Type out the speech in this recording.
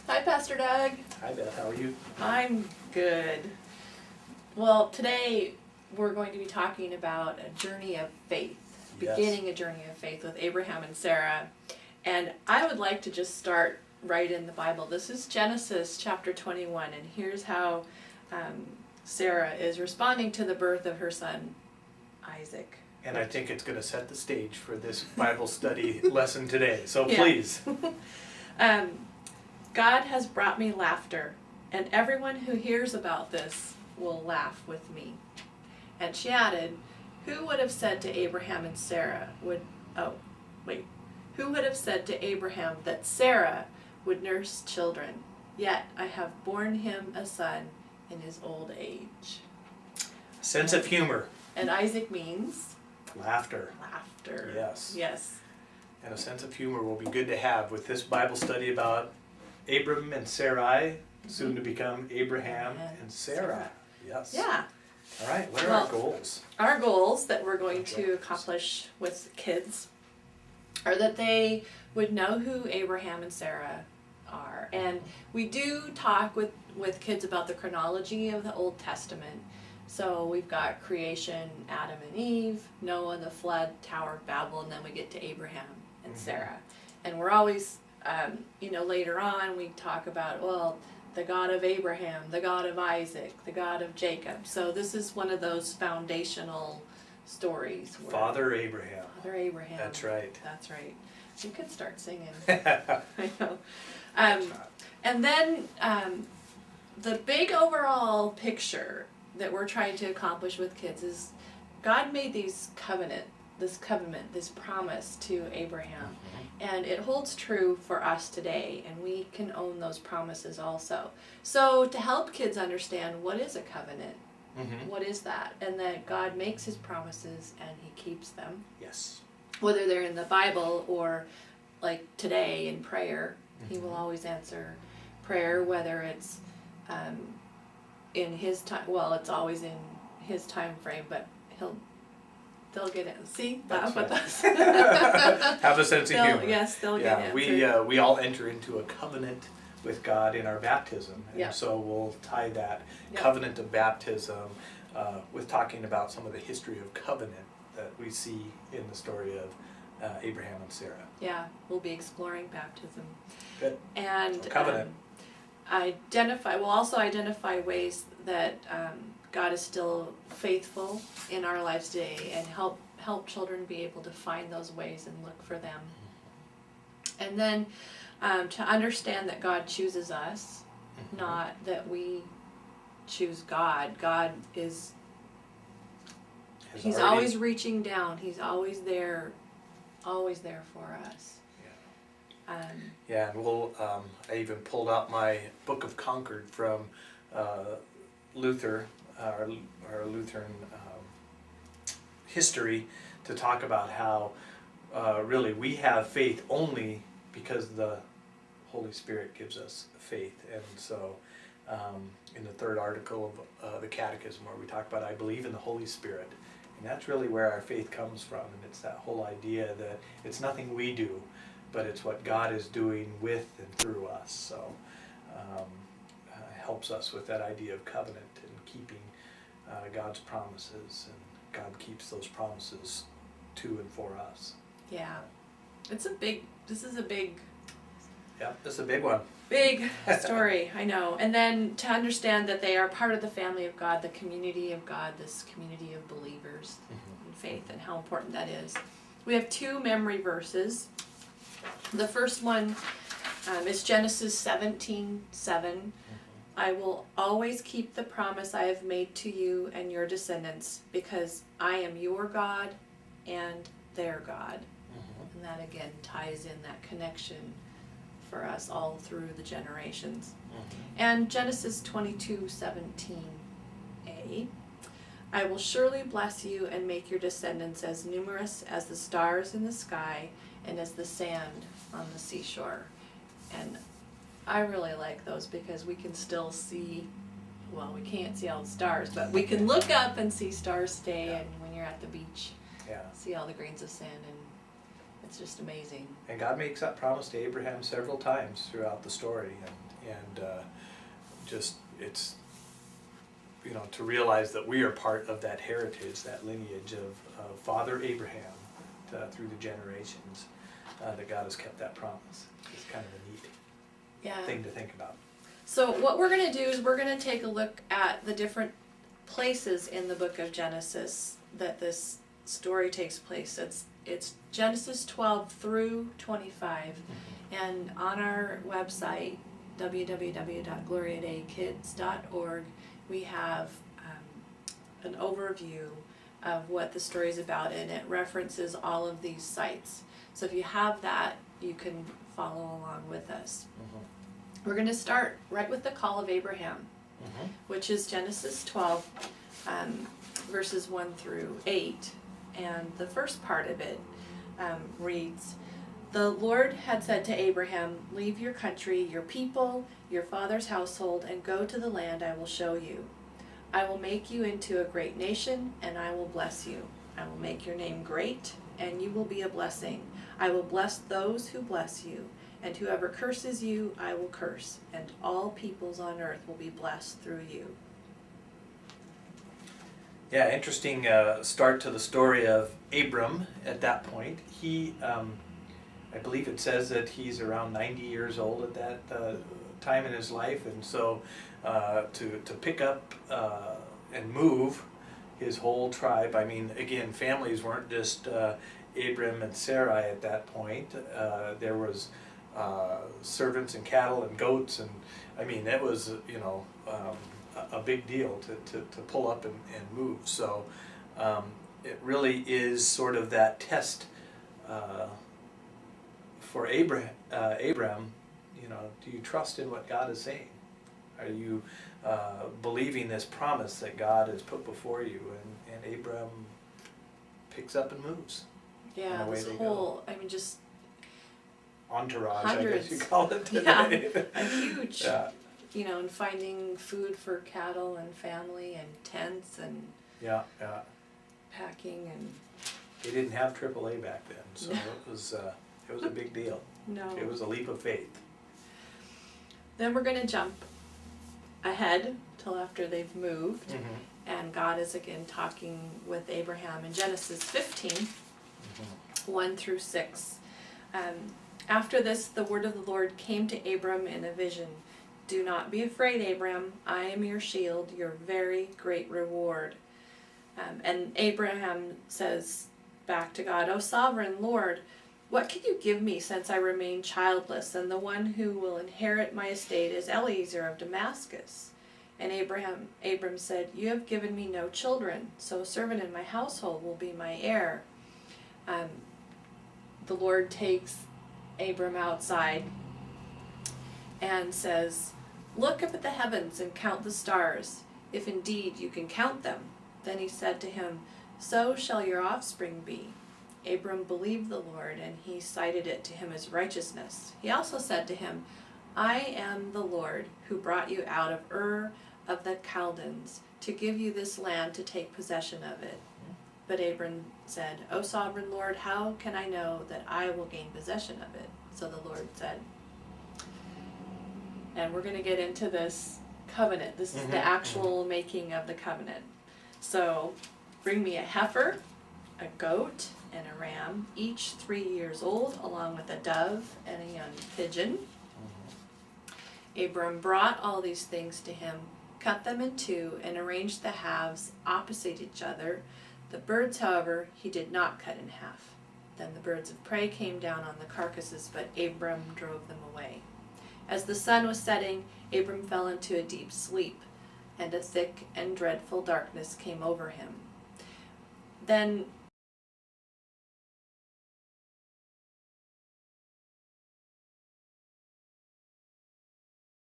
Hi, Pastor Doug. Hi, Beth. How are you? I'm good. Well, today we're going to be talking about a journey of faith, Yes. beginning a journey of faith with Abraham and Sarah. And I would like to just start right in the Bible. This is Genesis chapter 21, and here's how Sarah is responding to the birth of her son, Isaac. And I think it's going to set the stage for this Bible study lesson today. So Yeah. please. God has brought me laughter, and everyone who hears about this will laugh with me. And she added, who would have said to Abraham and Sarah who would have said to Abraham that Sarah would nurse children? Yet I have borne him a son in his old age. Sense of humor. And Isaac means? Laughter. Laughter. Yes. Yes. And a sense of humor will be good to have with this Bible study about Abram and Sarai, soon to become Abraham and Sarah. Yes. Yeah. All right. What are Well, our goals? Our goals that we're going to accomplish with kids are that they would know who Abraham and Sarah are. And we do talk with kids about the chronology of the Old Testament. So we've got creation, Adam and Eve, Noah, the flood, Tower of Babel, and then we get to Abraham and Sarah. And we're always, later on we talk about, the God of Abraham, the God of Isaac, the God of Jacob. So this is one of those foundational stories. Father Abraham. Father Abraham. That's right. That's right. You could start singing. I know. And then the big overall picture that we're trying to accomplish with kids is God made this covenant, this promise to Abraham. And it holds true for us today, and we can own those promises also. So to help kids understand what is a covenant, what is that, and that God makes his promises and he keeps them. Yes. Whether they're in the Bible or like today in prayer, he will always answer prayer, whether it's in his time, it's always in his time frame, but they'll get it. See, laugh with us. Have a sense of humor. Yes, they'll get it. We all enter into a covenant with God in our baptism, and so we'll tie that covenant of baptism with talking about some of the history of covenant that we see in the story of Abraham and Sarah. Yeah, we'll be exploring baptism. Good. And covenant. We'll also identify ways that God is still faithful in our lives today, and help children be able to find those ways and look for them. And then to understand that God chooses us, not that we choose God. God is, he's always reaching down. He's always there for us. Yeah, and I even pulled out my Book of Concord from Luther, our Lutheran history, to talk about how really we have faith only because the Holy Spirit gives us faith. And so in the third article of the Catechism, where we talk about I believe in the Holy Spirit, and that's really where our faith comes from. And it's that whole idea that it's nothing we do, but it's what God is doing with and through us. So helps us with that idea of covenant and keeping God's promises, and God keeps those promises to and for us. Yeah, this is a big Yeah, this is a big one. Big story, I know. And then to understand that they are part of the family of God, the community of God, this community of believers in faith, and how important that is. We have two memory verses. The first one is Genesis 17:7. I will always keep the promise I have made to you and your descendants, because I am your God and their God. And that again ties in that connection for us all through the generations. And Genesis 22:17a. I will surely bless you and make your descendants as numerous as the stars in the sky and as the sand on the seashore. And I really like those because we can still see, we can't see all the stars, but we can look up and see stars stay, and when you're at the beach, see all the grains of sand, and it's just amazing. And God makes that promise to Abraham several times throughout the story. And and just it's, you know, to realize that we are part of that heritage, that lineage of Father Abraham through the generations, that God has kept that promise. It's kind of a neat thing to think about. So what we're going to do is we're going to take a look at the different places in the book of Genesis that this story takes place. It's Genesis 12 through 25, and on our website www.gloriadaykids.org we have an overview of what the story is about, and it references all of these sites. So if you have that, you can follow along with us. We're going to start right with the call of Abraham, which is Genesis 12, verses 1 through 8. And the first part of it reads, "The Lord had said to Abraham, 'Leave your country, your people, your father's household, and go to the land I will show you. I will make you into a great nation, and I will bless you. I will make your name great, and you will be a blessing. I will bless those who bless you, and whoever curses you, I will curse, and all peoples on earth will be blessed through you.'" Yeah, interesting start to the story of Abram at that point. He, I believe it says that he's around 90 years old at that time in his life, and so to pick up and move his whole tribe. I mean, again, families weren't just Abram and Sarai at that point. There was servants and cattle and goats, and I mean, that was, you know, a big deal to pull up and move. So it really is sort of that test for Abram, you know, do you trust in what God is saying? Are you believing this promise that God has put before you? And Abram picks up and moves. Yeah, away this they whole, I mean, just Entourage, hundreds. I guess you call it today. Yeah, a huge, Yeah, you know, and finding food for cattle and family and tents and yeah. packing and They didn't have AAA back then, so No. it was a big deal. no. It was a leap of faith. Then we're going to jump ahead till after they've moved, and God is again talking with Abraham in Genesis 15, 1 through 6. After this, the word of the Lord came to Abram in a vision. "Do not be afraid, Abram. I am your shield, your very great reward." And Abraham says back to God, "O sovereign Lord, what can you give me since I remain childless, and the one who will inherit my estate is Eliezer of Damascus?" And Abram said, "You have given me no children, so a servant in my household will be my heir." The Lord takes Abram outside and says, "Look up at the heavens and count the stars, if indeed you can count them." Then he said to him, "So shall your offspring be." Abram believed the Lord, and he cited it to him as righteousness. He also said to him, "I am the Lord who brought you out of Ur of the Chaldeans to give you this land to take possession of it." But Abram said, "O sovereign Lord, how can I know that I will gain possession of it?" So the Lord said, and we're going to get into this covenant. This is the actual making of the covenant. So, bring me a heifer, a goat, and a ram, each 3 years old, along with a dove and a young pigeon. Abram brought all these things to him, cut them in two, and arranged the halves opposite each other. The birds, however, he did not cut in half. Then the birds of prey came down on the carcasses, but Abram drove them away. As the sun was setting, Abram fell into a deep sleep, and a thick and dreadful darkness came over him. Then